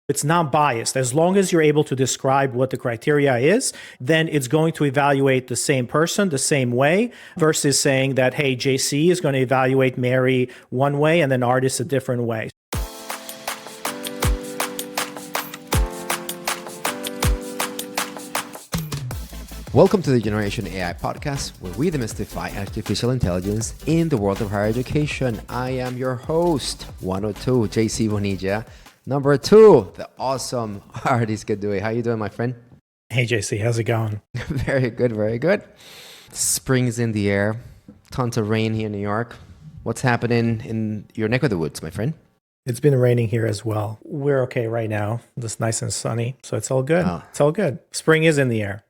It's not biased. As long as you're able to describe what the criteria is, then it's going to evaluate the same person the same way versus saying that, hey, JC is going to evaluate Mary one way and then Ardis a different way. Welcome to the Generation AI podcast, where we demystify artificial intelligence in the world of higher education. I am your host, 102, JC Bonilla. Number 2, the awesome Ardis Kadiu. How you doing, my friend? Hey, JC, how's it going? Very good, very good. Spring's in the air. Tons of rain here in New York. What's happening in your neck of the woods, my friend? It's been raining here as well. We're okay right now. It's nice and sunny, so it's all good. It's all good. Spring is in the air.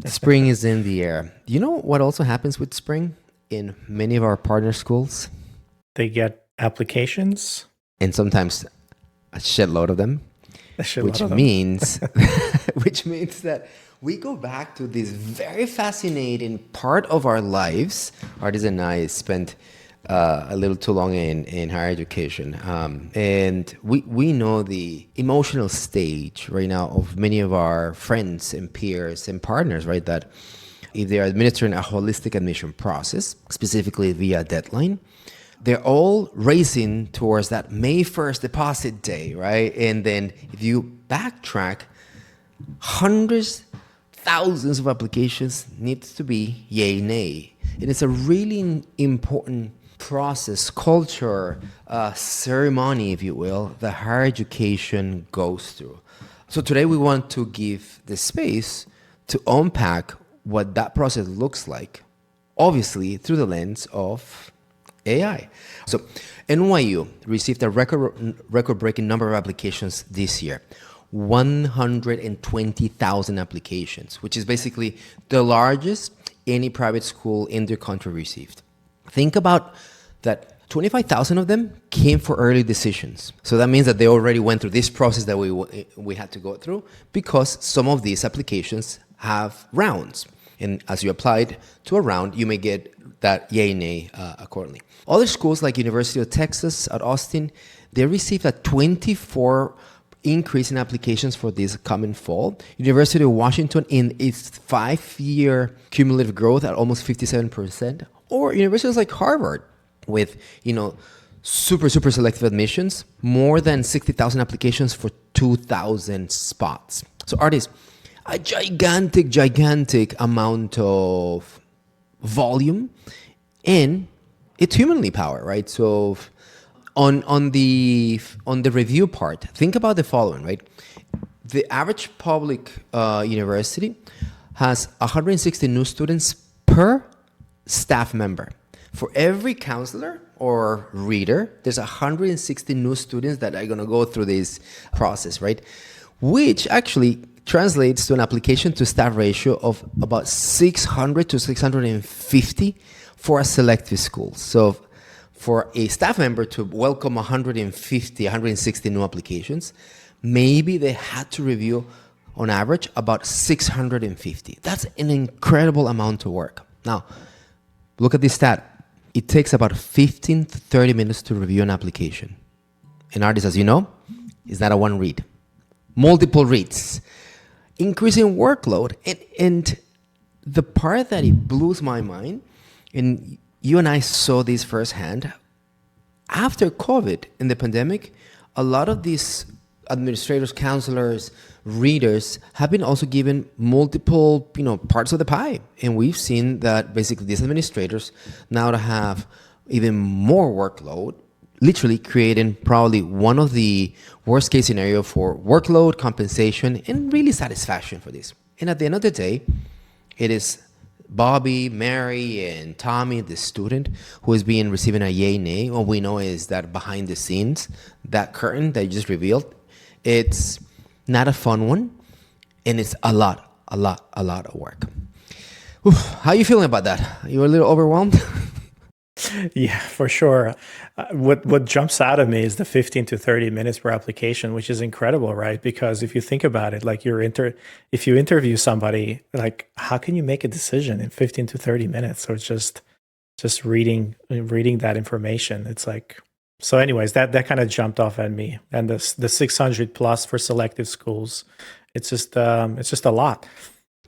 Spring is in the air. You know what also happens with spring in many of our partner schools? They get applications. And sometimes a shitload of them. Which means that we go back to this very fascinating part of our lives. Ardis and I spent a little too long in higher education. And we know the emotional stage right now of many of our friends and peers and partners, right? That if they are administering a holistic admission process, specifically via deadline, they're all racing towards that May 1st deposit day, right? And then if you backtrack, hundreds, thousands of applications needs to be yay, nay. And it's a really important process, culture, ceremony, if you will, that higher education goes through. So today we want to give the space to unpack what that process looks like, obviously through the lens of AI. So NYU received a record-breaking number of applications this year. 120,000 applications, which is basically the largest any private school in the country received. Think about that 25,000 of them came for early decisions. So that means that they already went through this process that we had to go through, because some of these applications have rounds. And as you applied to a round, you may get that yay, nay accordingly. Other schools like University of Texas at Austin, they received a 24 increase in applications for this coming fall. University of Washington in its 5-year cumulative growth at almost 57%. Or universities like Harvard with, super selective admissions, more than 60,000 applications for 2,000 spots. So Ardis, a gigantic amount of volume, and it's humanly powered, right? So on the review part, think about the following, right? The average public university has 160 new students per staff member. For every counselor or reader, there's 160 new students that are going to go through this process, right? Which actually translates to an application to staff ratio of about 600 to 650 for a selective school. So for a staff member to welcome 150, 160 new applications, maybe they had to review on average about 650. That's an incredible amount of work. Now, look at this stat. It takes about 15 to 30 minutes to review an application. And Ardis, as you know, is not a one read. Multiple reads. Increasing workload. And the part that it blows my mind, and you and I saw this firsthand, after COVID and the pandemic, a lot of these administrators, counselors, readers have been also given multiple, parts of the pie. And we've seen that basically these administrators now have even more workload, literally creating probably one of the worst case scenario for workload, compensation, and really satisfaction for this. And at the end of the day, it is Bobby, Mary, and Tommy, the student, who is receiving a yay, nay. What we know is that behind the scenes, that curtain that you just revealed, it's not a fun one, and it's a lot of work. Oof, how are you feeling about that? You a little overwhelmed? Yeah, for sure. What jumps out of me is the 15 to 30 minutes per application, which is incredible, right? Because if you think about it, like if you interview somebody, like how can you make a decision in 15 to 30 minutes? So it's just reading that information. It's like So anyways, that kind of jumped off at me. And the 600 plus for selective schools, it's just a lot.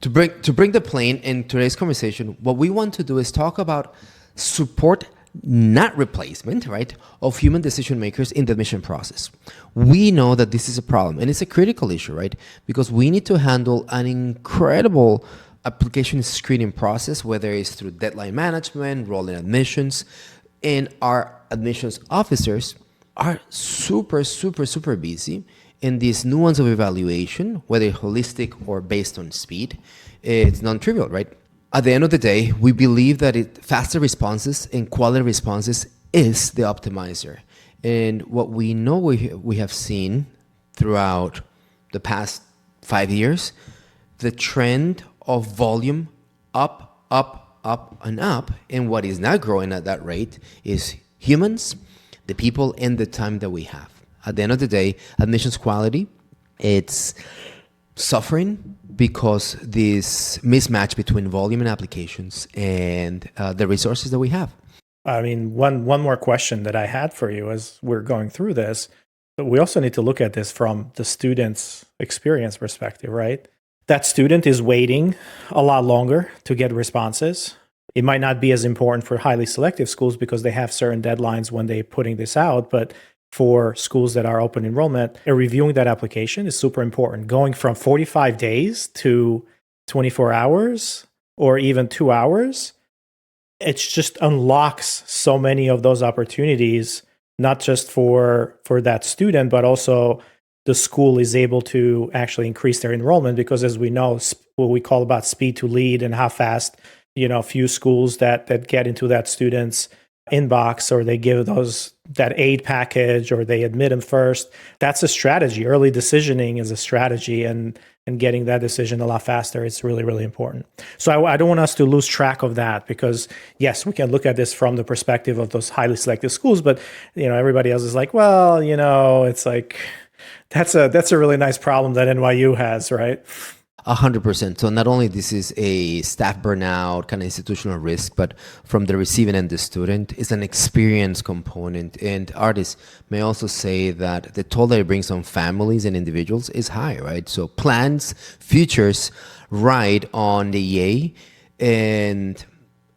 To bring the plane in today's conversation, what we want to do is talk about support, not replacement, right, of human decision makers in the admission process. We know that this is a problem, and it's a critical issue, right, because we need to handle an incredible application screening process, whether it's through deadline management, rolling admissions, and our admissions officers are super, super, super busy. In this nuance of evaluation, whether holistic or based on speed, it's non-trivial, right? At the end of the day, we believe that faster responses and quality responses is the optimizer. And what we know we have seen throughout the past 5 years, the trend of volume up, up, up, and up. And what is not growing at that rate is humans, the people, and the time that we have. At the end of the day, admissions quality, it's suffering because this mismatch between volume and applications and the resources that we have. I mean, one more question that I had for you as we're going through this, but we also need to look at this from the student's experience perspective, right? That student is waiting a lot longer to get responses. It might not be as important for highly selective schools because they have certain deadlines when they're putting this out, but for schools that are open enrollment, reviewing that application is super important. Going from 45 days to 24 hours or even 2 hours, it just unlocks so many of those opportunities, not just for that student, but also the school is able to actually increase their enrollment because, as we know, what we call about speed to lead and how fast, few schools that get into that student's inbox, or they give that aid package, or they admit them first. That's a strategy. Early decisioning is a strategy, and getting that decision a lot faster, it's really, really important. So I don't want us to lose track of that, because yes, we can look at this from the perspective of those highly selective schools, but everybody else is like, well, it's like that's a really nice problem that NYU has, right? 100%. So not only this is a staff burnout kind of institutional risk, but from the receiving end, the student is an experience component. And artists may also say that the toll that it brings on families and individuals is high, right? So plans, futures ride on the EA, and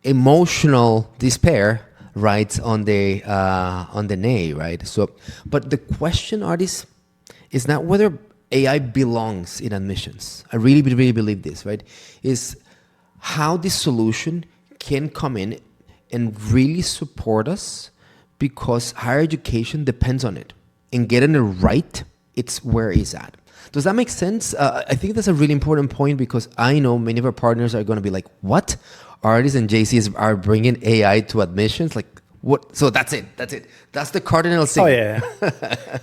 emotional despair rides on the nay, right? So, but the question, artists, is not whether AI belongs in admissions. I really, really believe this, right? Is how this solution can come in and really support us, because higher education depends on it. And getting it right, it's where it's at. Does that make sense? I think that's a really important point, because I know many of our partners are going to be like, what? Artists and JCs are bringing AI to admissions? Like, what? So that's it. That's the cardinal sin. Oh yeah.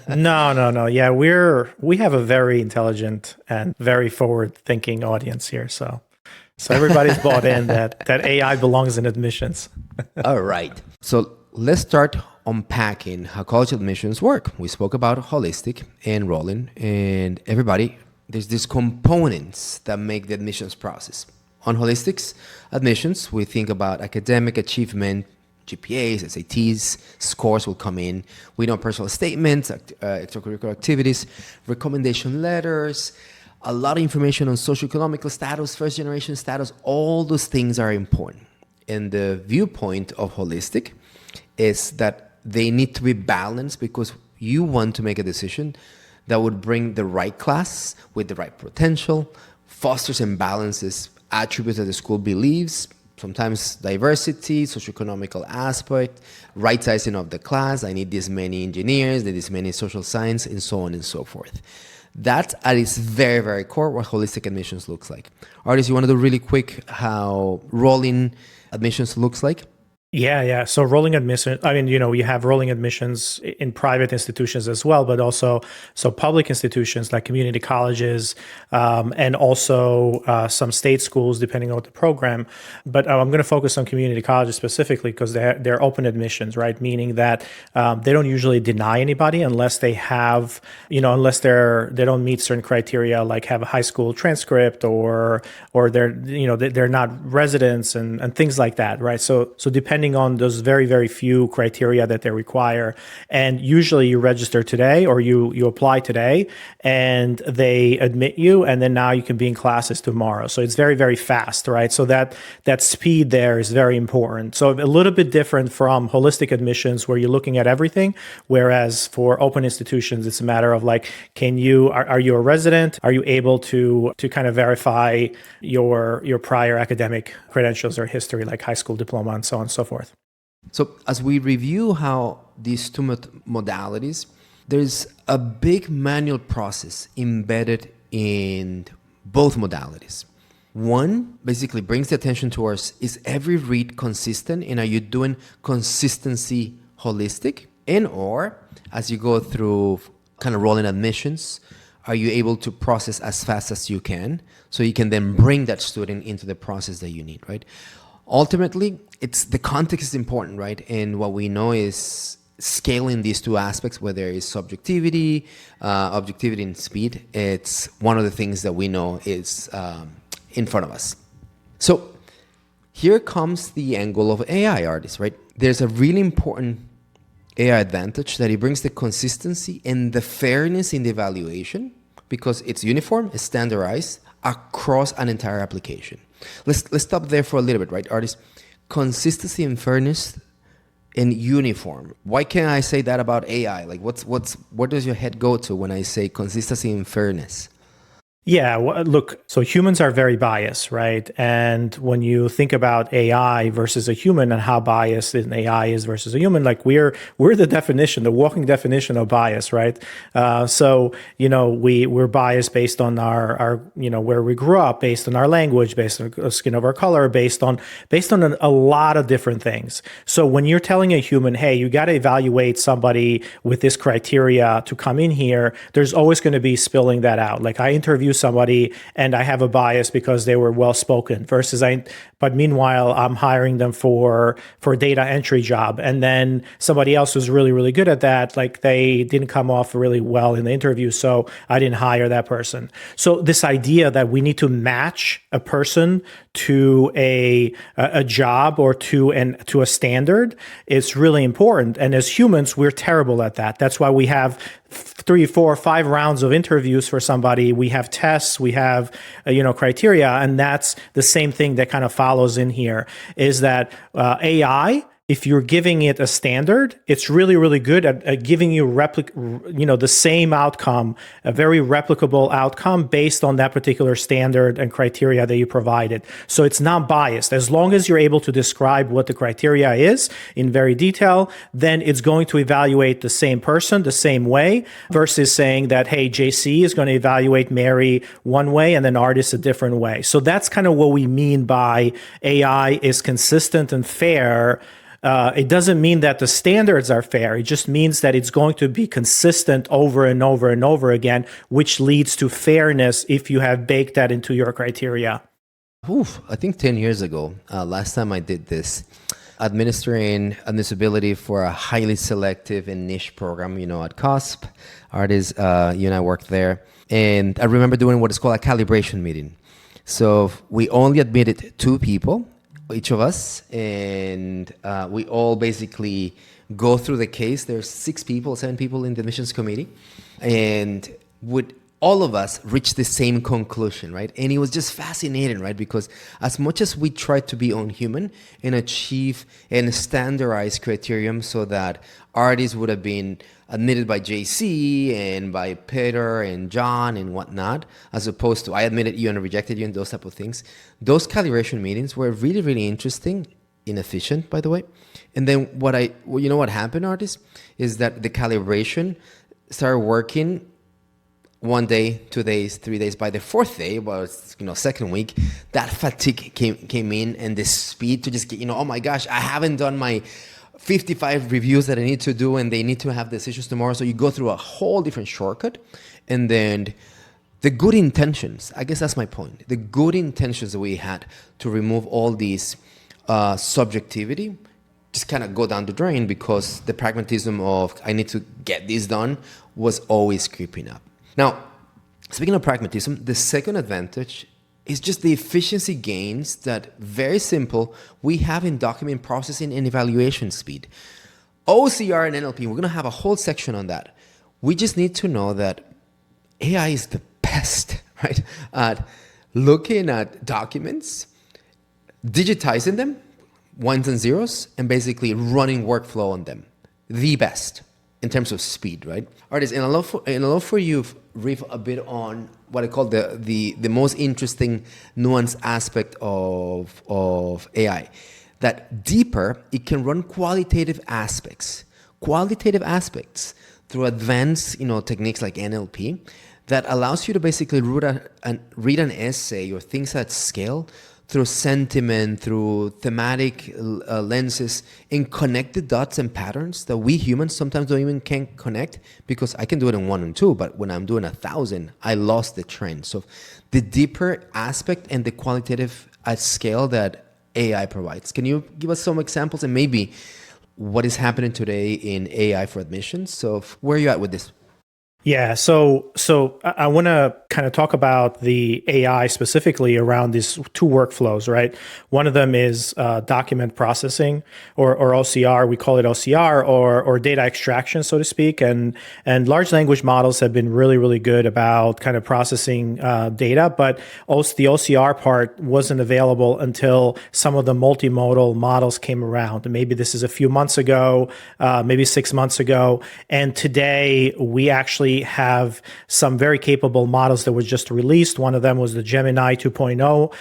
No. Yeah, we have a very intelligent and very forward-thinking audience here. So everybody's bought in that AI belongs in admissions. All right. So let's start unpacking how college admissions work. We spoke about holistic and rolling, and everybody, there's these components that make the admissions process. On holistics admissions, we think about academic achievement, GPAs, SATs, scores will come in. We know personal statements, extracurricular activities, recommendation letters, a lot of information on socioeconomic status, first generation status. All those things are important. And the viewpoint of holistic is that they need to be balanced, because you want to make a decision that would bring the right class with the right potential, fosters and balances attributes that the school believes, sometimes diversity, socioeconomical aspect, right sizing of the class. I need this many engineers, this many social science, and so on and so forth. That's at its very, very core what holistic admissions looks like. Artists, you want to do really quick how rolling admissions looks like? Yeah. So rolling admission, I mean, you have rolling admissions in private institutions as well, but also public institutions like community colleges, and also some state schools, depending on what the program. But I'm going to focus on community colleges specifically, because they're open admissions, right? Meaning that they don't usually deny anybody unless they have, unless they don't meet certain criteria, like have a high school transcript, or they're not residents and things like that, right? So depending depending on those very, very few criteria that they require. And usually you register today or you apply today and they admit you, and then now you can be in classes tomorrow. So it's very, very fast, right? So that speed there is very important. So a little bit different from holistic admissions where you're looking at everything, whereas for open institutions, it's a matter of like, are you a resident? Are you able to kind of verify your prior academic credentials or history, like high school diploma and so on and so forth? So as we review how these two modalities, there's a big manual process embedded in both modalities. One basically brings the attention towards, is every read consistent, and are you doing consistency holistic? And or as you go through kind of rolling admissions, are you able to process as fast as you can so you can then bring that student into the process that you need, right? Ultimately, it's the context is important, right? And what we know is scaling these two aspects, whether it's subjectivity, objectivity, and speed. It's one of the things that we know is in front of us. So here comes the angle of AI artists, right? There's a really important AI advantage that it brings the consistency and the fairness in the evaluation because it's uniform, it's standardized across an entire application. Let's stop there for a little bit, right, artists? Consistency and fairness and uniform. Why can't I say that about AI? Like, what does your head go to when I say consistency and fairness? Yeah, look, so humans are very biased, right? And when you think about AI versus a human and how biased an AI is versus a human, like we're the definition, the walking definition of bias, right? So, we're biased based on our where we grew up, based on our language, based on the skin of our color, based on a lot of different things. So when you're telling a human, hey, you got to evaluate somebody with this criteria to come in here, there's always going to be spilling that out. Like I interview somebody and I have a bias because they were well spoken but meanwhile I'm hiring them for a data entry job, and then somebody else who's really, really good at that, like they didn't come off really well in the interview, so I didn't hire that person. So this idea that we need to match a person to a job or to a standard is really important. And as humans, we're terrible at that. That's why we have 3, 4, 5 rounds of interviews for somebody. We have tests, we have criteria, and that's the same thing that kind of follows in here. Is that AI? If you're giving it a standard, it's really, really good at giving you the same outcome, a very replicable outcome based on that particular standard and criteria that you provided. So it's not biased. As long as you're able to describe what the criteria is in very detail, then it's going to evaluate the same person the same way versus saying that, hey, JC is going to evaluate Mary one way and then Ardis a different way. So that's kind of what we mean by AI is consistent and fair. It doesn't mean that the standards are fair. It just means that it's going to be consistent over and over and over again, which leads to fairness if you have baked that into your criteria. I think 10 years ago, last time I did this, administering admissibility for a highly selective and niche program, at COSP. Ardis, you and I worked there. And I remember doing what is called a calibration meeting. So we only admitted 2 people, each of us, and we all basically go through the case. There's 7 people in the admissions committee, and would all of us reach the same conclusion, right? And it was just fascinating, right? Because as much as we tried to be unhuman and achieve a standardized criterion so that artists would have been admitted by JC and by Peter and John and whatnot, as opposed to I admitted you and rejected you and those type of things. Those calibration meetings were really, really interesting, inefficient, by the way. And then what happened, artists, is that the calibration started working 1 day, 2 days, 3 days. By the 4th day, second week, that fatigue came in, and the speed to just get, oh my gosh, I haven't done my 55 reviews that I need to do, and they need to have decisions tomorrow. So you go through a whole different shortcut. And then the good intentions, I guess that's my point. The good intentions that we had to remove all these subjectivity just kind of go down the drain because the pragmatism of I need to get this done was always creeping up. Now, speaking of pragmatism, the second advantage It's just the efficiency gains that, very simple, we have in document processing and evaluation speed. OCR and NLP, we're going to have a whole section on that. We just need to know that AI is the best, right, at looking at documents, digitizing them, ones and zeros, and basically running workflow on them. The best in terms of speed, right? Ardis, and I'd love for you to riff a bit on what I call the most interesting nuanced aspect of AI. That deeper, it can run qualitative aspects through advanced, techniques like NLP that allows you to basically read an essay or things at scale through sentiment, through thematic lenses, and connect the dots and patterns that we humans sometimes don't even can connect, because I can do it in 1 and 2, but when I'm doing 1,000, I lost the trend. So the deeper aspect and the qualitative at scale that AI provides. Can you give us some examples and maybe what is happening today in AI for admissions? So where are you at with this? Yeah, so I want to kind of talk about the AI specifically around these two workflows, right? One of them is document processing or OCR. We call it OCR or data extraction, so to speak. And large language models have been really, really good about kind of processing data, but also the OCR part wasn't available until some of the multimodal models came around. And maybe this is a few months ago, maybe 6 months ago. And today we actually have some very capable models that were just released. One of them was the Gemini 2.0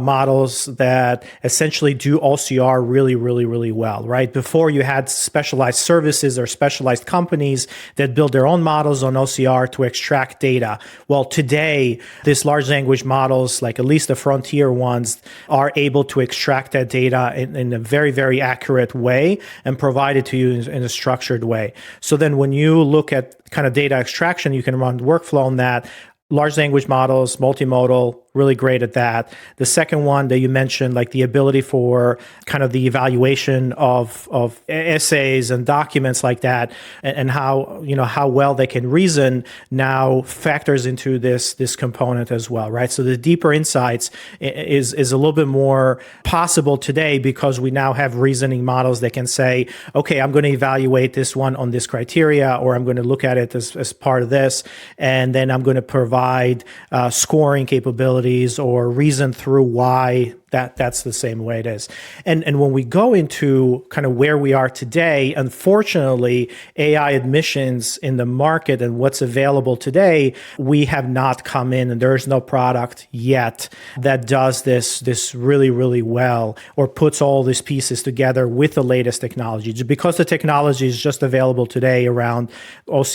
models that essentially do OCR really, really, really well, right? Before you had specialized services or specialized companies that build their own models on OCR to extract data. Well, today, these large language models, like at least the frontier ones, are able to extract that data in a very, very accurate way and provide it to you in a structured way. So then when you look at kind of data extraction, you can run workflow on that. Large language models, multimodal, really great at that. The second one that you mentioned, like the ability for kind of the evaluation of essays and documents like that, and how well they can reason, now factors into this component as well, right? So the deeper insights is a little bit more possible today because we now have reasoning models that can say, okay, I'm going to evaluate this one on this criteria, or I'm going to look at it as part of this, and then I'm going to provide scoring capabilities or reason through why that's the same way it is. And when we go into kind of where we are today, unfortunately, AI admissions in the market and what's available today, we have not come in, and there is no product yet that does this really, really well or puts all these pieces together with the latest technology. Because the technology is just available today around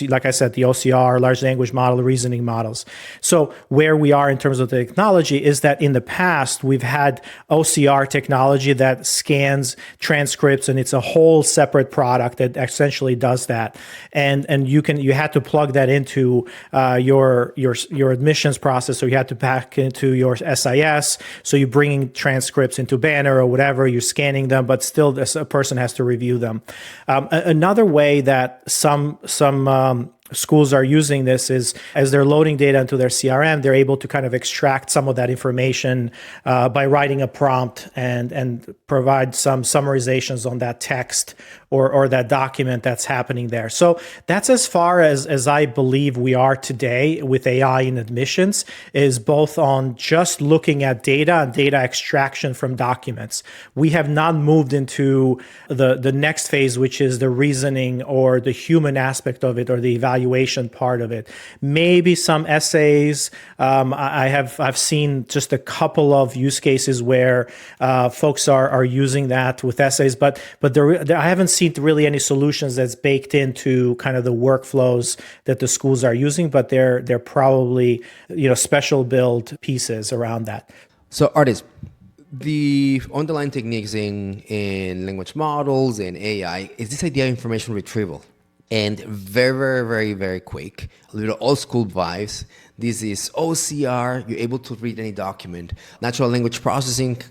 like I said, the OCR, large language model, reasoning models. So where we are in terms of the technology is that in the past, we've had OCR technology that scans transcripts, and it's a whole separate product that essentially does that. And you had to plug that into your admissions process. So you had to pack into your SIS. So you're bringing transcripts into Banner or whatever, you're scanning them, but still a person has to review them. Another way that some schools are using this is as they're loading data into their CRM, they're able to kind of extract some of that information by writing a prompt and provide some summarizations on that text or that document that's happening there. So that's as far as I believe we are today with AI in admissions, is both on just looking at data and data extraction from documents. We have not moved into the next phase, which is the reasoning or the human aspect of it or the evaluation part of it. Maybe some essays. I've seen just a couple of use cases where folks are using that with essays, but I haven't seen really any solutions that's baked into kind of the workflows that the schools are using, but they're probably special build pieces around that. So Ardis, the underlying techniques in language models and AI is this idea of information retrieval. And very, very, very, very quick, a little old school vibes. This is OCR, you're able to read any document. Natural language processing,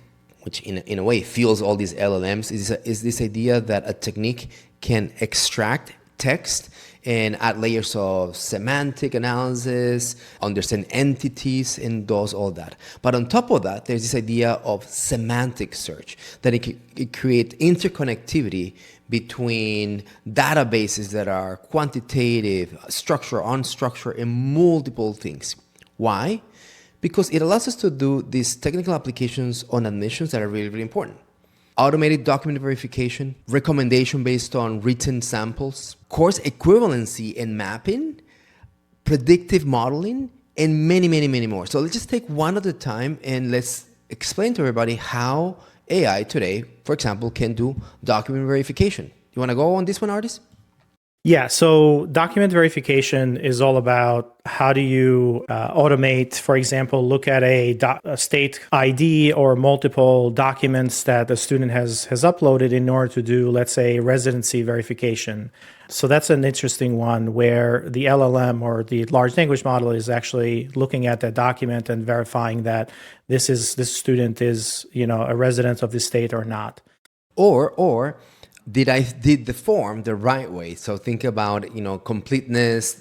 which in a way fuels all these LLMs, is this idea that a technique can extract text and add layers of semantic analysis, understand entities, and does all that. But on top of that, there's this idea of semantic search, that it creates interconnectivity between databases that are quantitative, structured, unstructured, and multiple things. Why? Because it allows us to do these technical applications on admissions that are really, really important. Automated document verification, recommendation based on written samples, course equivalency and mapping, predictive modeling, and many, many, many more. So let's just take one at a time and let's explain to everybody how AI today, for example, can do document verification. You want to go on this one, Ardis? Yeah, so document verification is all about how do you automate, for example, look at a state ID or multiple documents that the student has uploaded in order to do, let's say, residency verification. So that's an interesting one where the LLM or the large language model is actually looking at that document and verifying that this student is, a resident of the state or not. Or did I did the form the right way? So think about, completeness.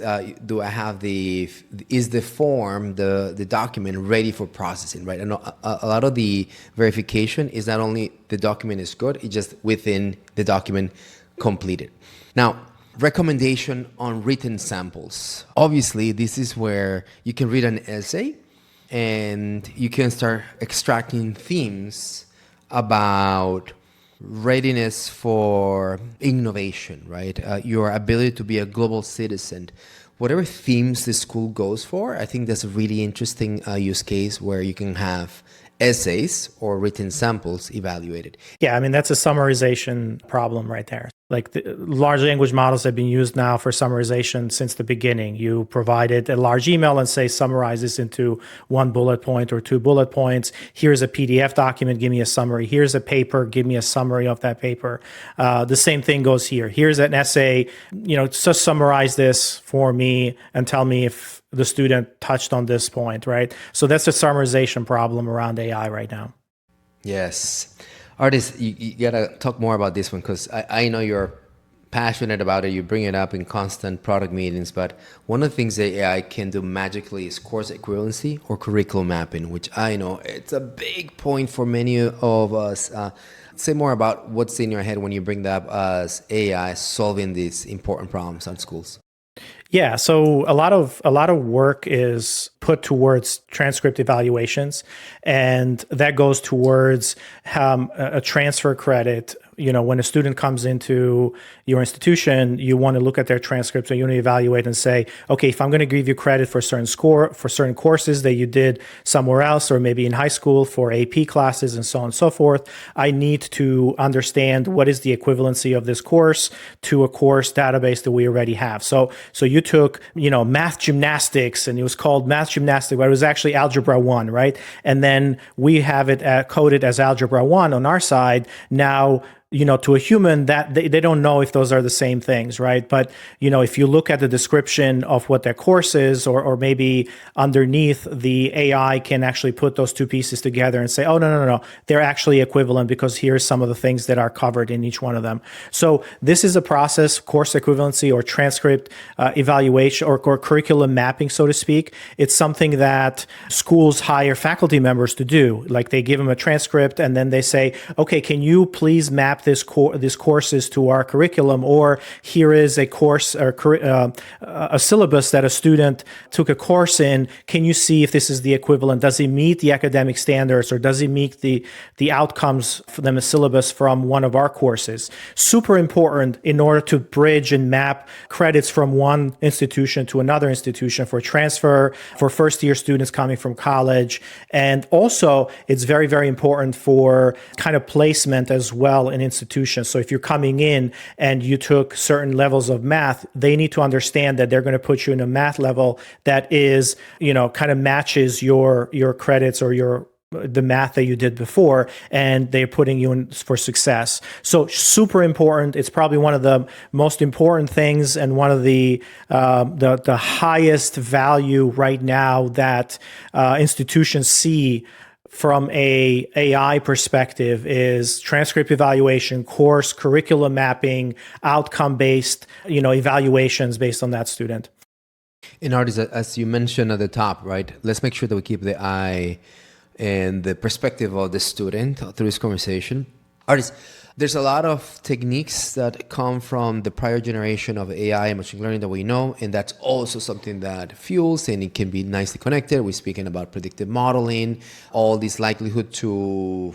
Do I have is the form, the document ready for processing, right? And a lot of the verification is not only the document is good, it's just within the document completed. Now, recommendation on written samples. Obviously, this is where you can read an essay and you can start extracting themes about readiness for innovation, right? Your ability to be a global citizen. Whatever themes the school goes for, I think that's a really interesting use case where you can have essays or written samples evaluated. Yeah, I mean, that's a summarization problem right there. Like the large language models have been used now for summarization since the beginning. You provided a large email and say, summarize this into one bullet point or two bullet points. Here's a PDF document, give me a summary. Here's a paper, give me a summary of that paper. The same thing goes here. Here's an essay, just summarize this for me and tell me if the student touched on this point, right? So that's a summarization problem around AI right now. Yes. Ardis, you gotta talk more about this one because I know you're passionate about it. You bring it up in constant product meetings, but one of the things that AI can do magically is course equivalency or curriculum mapping, which I know it's a big point for many of us. Say more about what's in your head when you bring that up as AI solving these important problems on schools. Yeah, so a lot of work is put towards transcript evaluations, and that goes towards a transfer credit. When a student comes into your institution, you want to look at their transcripts and you want to evaluate and say, okay, if I'm going to give you credit for certain courses that you did somewhere else, or maybe in high school for AP classes and so on and so forth, I need to understand what is the equivalency of this course to a course database that we already have. So you took, math gymnastics, and it was called math gymnastics, but it was actually algebra 1, right? And then we have it coded as algebra 1 on our side. Now, to a human, that they don't know if those are the same things, right? But, if you look at the description of what their course is, or maybe underneath, the AI can actually put those two pieces together and say, oh, no, they're actually equivalent because here's some of the things that are covered in each one of them. So this is a process, course equivalency or transcript evaluation or curriculum mapping, so to speak. It's something that schools hire faculty members to do. Like they give them a transcript and then they say, okay, can you please map these courses to our curriculum, or here is a course or a syllabus that a student took a course in. Can you see if this is the equivalent? Does it meet the academic standards, or does it meet the outcomes for the syllabus from one of our courses? Super important in order to bridge and map credits from one institution to another institution for transfer, for first-year students coming from college. And also, it's very, very important for kind of placement as well in institutions. So if you're coming in and you took certain levels of math, they need to understand that they're going to put you in a math level that is, kind of matches your credits or the math that you did before, and they're putting you in for success. So super important. It's probably one of the most important things and one of the highest value right now that institutions see from a AI perspective is transcript evaluation, course, curriculum mapping, outcome-based, evaluations based on that student. In Ardis, as you mentioned at the top, right? Let's make sure that we keep the eye and the perspective of the student through this conversation. Ardis, there's a lot of techniques that come from the prior generation of AI and machine learning that we know, and that's also something that fuels, and it can be nicely connected. We're speaking about predictive modeling, all this likelihood to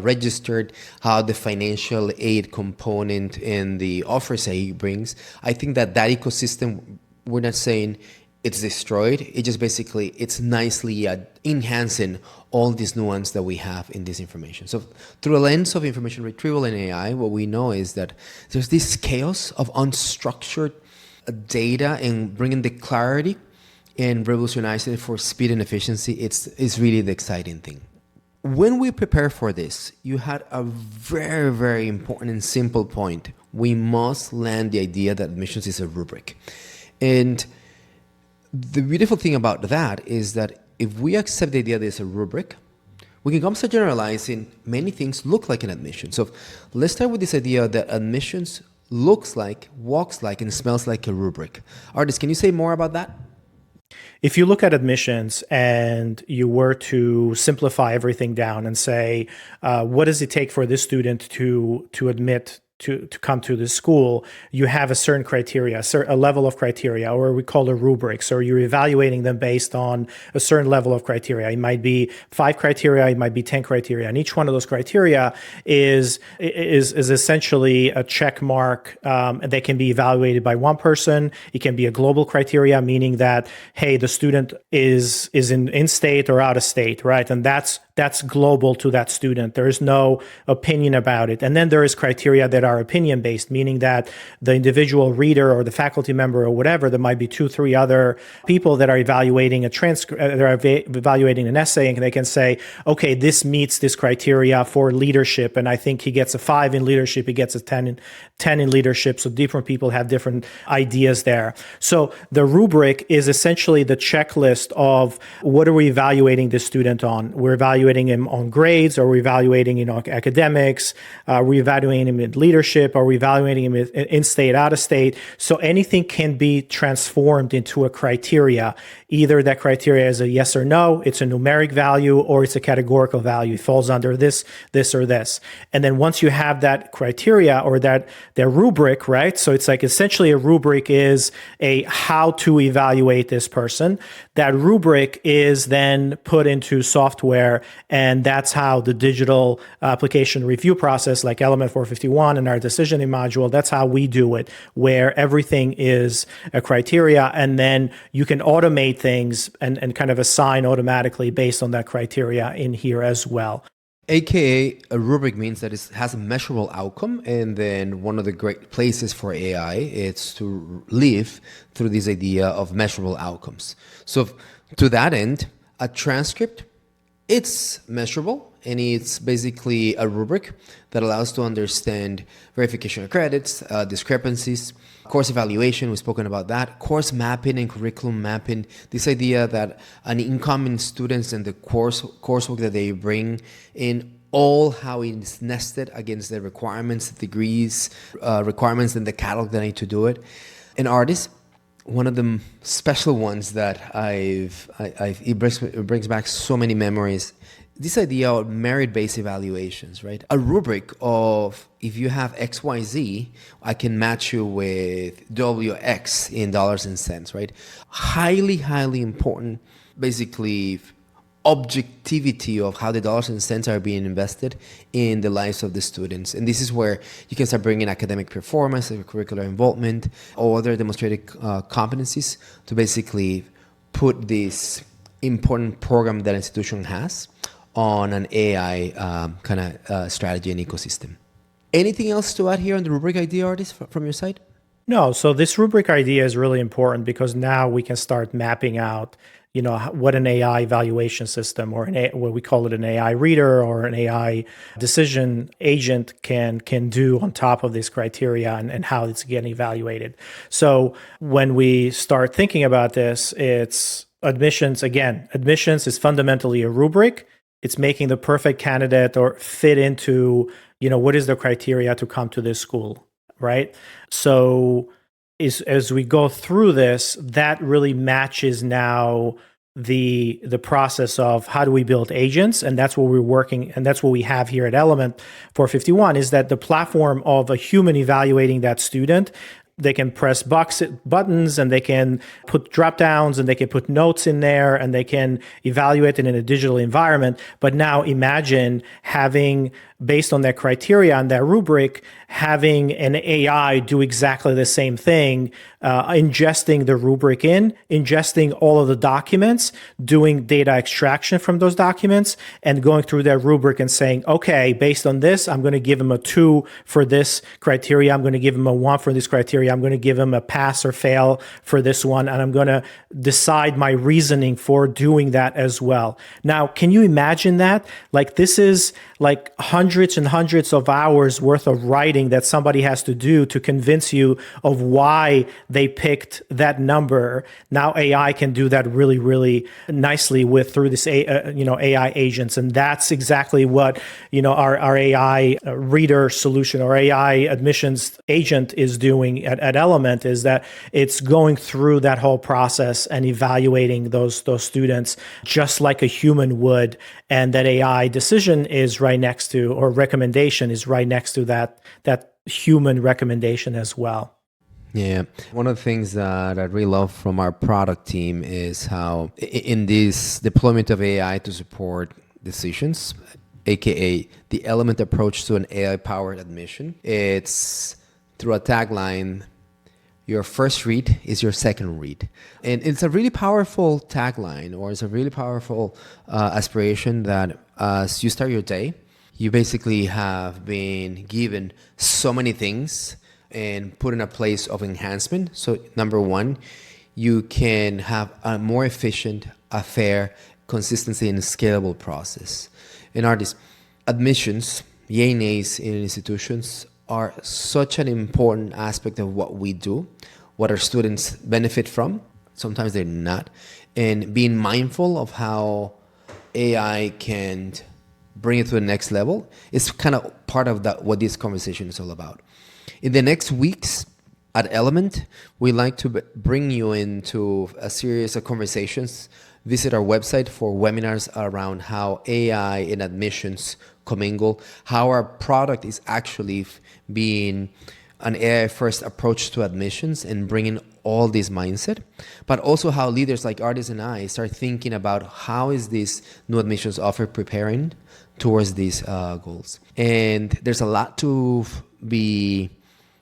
registered, how the financial aid component and the offers that he brings. I think that ecosystem, we're not saying it's destroyed. It just basically, it's nicely enhancing all this nuance that we have in this information. So through a lens of information retrieval and AI, what we know is that there's this chaos of unstructured data, and bringing the clarity and revolutionizing it for speed and efficiency. It's really the exciting thing. When we prepare for this, you had a very, very important and simple point. We must land the idea that admissions is a rubric. And the beautiful thing about that is that if we accept the idea that it's a rubric, we can come to generalizing many things look like an admission. So let's start with this idea that admissions looks like, walks like, and smells like a rubric. Ardis, can you say more about that? If you look at admissions and you were to simplify everything down and say, what does it take for this student to admit to come to this school, you have a certain criteria, a level of criteria, or we call it rubrics, or you're evaluating them based on a certain level of criteria. It might be 5 criteria, it might be 10 criteria, and each one of those criteria is essentially a check mark. They can be evaluated by one person. It can be a global criteria, meaning that, hey, the student is in state or out of state, right? And that's global to that student. There is no opinion about it. And then there is criteria that are opinion-based, meaning that the individual reader or the faculty member or whatever, there might be 2-3 other people that are evaluating a transcript, evaluating an essay, and they can say, okay, this meets this criteria for leadership, and I think he gets a 5 in leadership, he gets a 10 in leadership. So different people have different ideas there. So the rubric is essentially the checklist of what are we evaluating this student on? We're evaluating him on grades, or we're evaluating him on academics, we're evaluating him in leadership, or we're evaluating him in state, out of state. So anything can be transformed into a criteria. Either that criteria is a yes or no, it's a numeric value, or it's a categorical value. It falls under this, or this. And then once you have that criteria or that rubric, right? So it's like essentially a rubric is a how to evaluate this person. That rubric is then put into software, and that's how the digital application review process, like Element 451 and our decisioning module, that's how we do it, where everything is a criteria, and then you can automate things and kind of assign automatically based on that criteria in here as well. AKA, a rubric means that it has a measurable outcome, and then one of the great places for AI is to live through this idea of measurable outcomes. So to that end, a transcript, it's measurable, and it's basically a rubric that allows to understand verification of credits, discrepancies, course evaluation, we've spoken about that, course mapping and curriculum mapping, this idea that an incoming students and the coursework that they bring in, all how it's nested against the requirements, degrees, requirements in the catalog that I need to do it. And Ardis, one of the special ones that it brings back so many memories, this idea of merit-based evaluations, right? A rubric of, if you have XYZ, I can match you with WX in dollars and cents, right? Highly, highly important, basically, objectivity of how the dollars and cents are being invested in the lives of the students. And this is where you can start bringing academic performance, curricular involvement, or other demonstrated competencies to basically put this important program that an institution has on an AI kind of strategy and ecosystem. Anything else to add here on the rubric idea, Ardis, from your side? No, so this rubric idea is really important because now we can start mapping out, what an AI evaluation system, or what we call it, an AI reader or an AI decision agent can do on top of this criteria, and how it's getting evaluated. So when we start thinking about this, it's admissions. Again, admissions is fundamentally a rubric. It's making the perfect candidate or fit into, what is the criteria to come to this school, right? So as we go through this, that really matches now the process of how do we build agents, and that's what we're working, and that's what we have here at Element 451, is that the platform of a human evaluating that student. They can press buttons, and they can put drop downs, and they can put notes in there, and they can evaluate it in a digital environment. But now imagine having, based on that criteria and that rubric, having an AI do exactly the same thing, ingesting the rubric ingesting all of the documents, doing data extraction from those documents, and going through that rubric and saying, okay, based on this, I'm going to give him a 2 for this criteria. I'm going to give him a 1 for this criteria. I'm going to give him a pass or fail for this one. And I'm going to decide my reasoning for doing that as well. Now, can you imagine that? Like, this is like hundreds and hundreds of hours worth of writing that somebody has to do to convince you of why they picked that number. Now AI can do that really, really nicely through this AI agents, and that's exactly what our AI reader solution or AI admissions agent is doing at Element, is that it's going through that whole process and evaluating those students just like a human would, and that AI decision is right next to, or recommendation is right next to that human recommendation as well. Yeah. One of the things that I really love from our product team is how in this deployment of AI to support decisions, aka the Element approach to an AI-powered admission, it's through a tagline, your first read is your second read. And it's a really powerful tagline, or it's a really powerful aspiration that as you start your day, you basically have been given so many things and put in a place of enhancement. So number one, you can have a more efficient, a fair, consistency, and scalable process. And Ardis, admissions, yay nays in institutions are such an important aspect of what we do, what our students benefit from. Sometimes they're not. And being mindful of how AI can bring it to the next level is kind of part of what this conversation is all about. In the next weeks at Element, we like to bring you into a series of conversations. Visit our website for webinars around how AI and admissions commingle, how our product is actually being an AI-first approach to admissions and bringing all this mindset, but also how leaders like Ardis and I start thinking about how is this new admissions offer preparing towards these goals. And there's a lot to be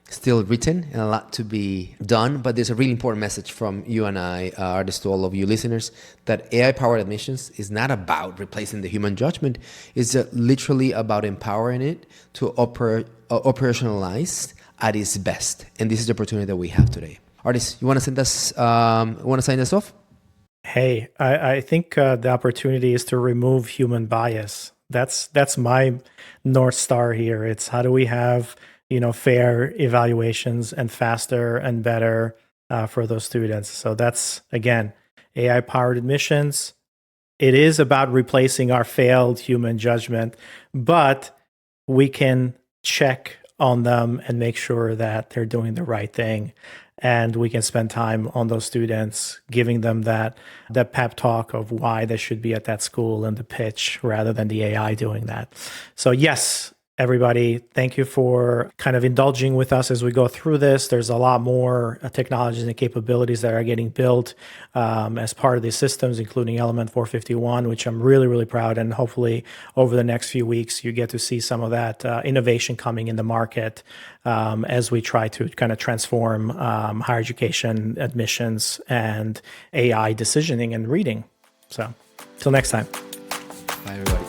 still written and a lot to be done, but there's a really important message from you and I, Ardis, to all of you listeners, that AI-powered admissions is not about replacing the human judgment. It's literally about empowering it to operationalize at its best. And this is the opportunity that we have today. Ardis, you want to sign us off? Hey, I think the opportunity is to remove human bias. That's my North Star here. It's how do we have fair evaluations and faster and better for those students. So that's, again, AI-powered admissions. It is about replacing our failed human judgment, but we can check on them and make sure that they're doing the right thing. And we can spend time on those students, giving them that pep talk of why they should be at that school and the pitch rather than the AI doing that. So yes, everybody, thank you for kind of indulging with us as we go through this. There's a lot more technologies and capabilities that are getting built as part of these systems, including Element 451, which I'm really, really proud. And hopefully over the next few weeks, you get to see some of that innovation coming in the market as we try to kind of transform higher education admissions and AI decisioning and reading. So till next time. Bye, everybody.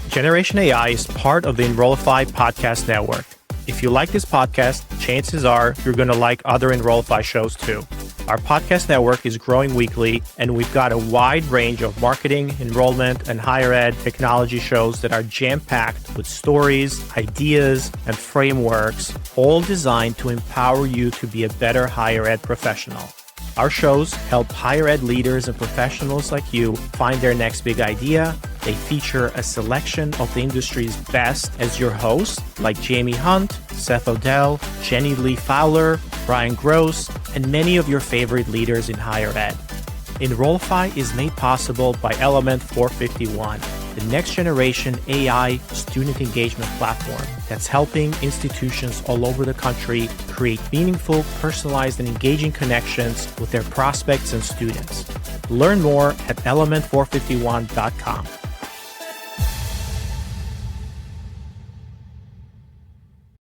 Generation AI is part of the Enrollify podcast network. If you like this podcast, chances are you're going to like other Enrollify shows too. Our podcast network is growing weekly, and we've got a wide range of marketing, enrollment, and higher ed technology shows that are jam-packed with stories, ideas, and frameworks, all designed to empower you to be a better higher ed professional. Our shows help higher ed leaders and professionals like you find their next big idea. They feature a selection of the industry's best as your hosts, like Jamie Hunt, Seth Odell, Jenny Lee Fowler, Brian Gross, and many of your favorite leaders in higher ed. Enrollify is made possible by Element 451, the next generation AI student engagement platform that's helping institutions all over the country create meaningful, personalized, and engaging connections with their prospects and students. Learn more at element451.com.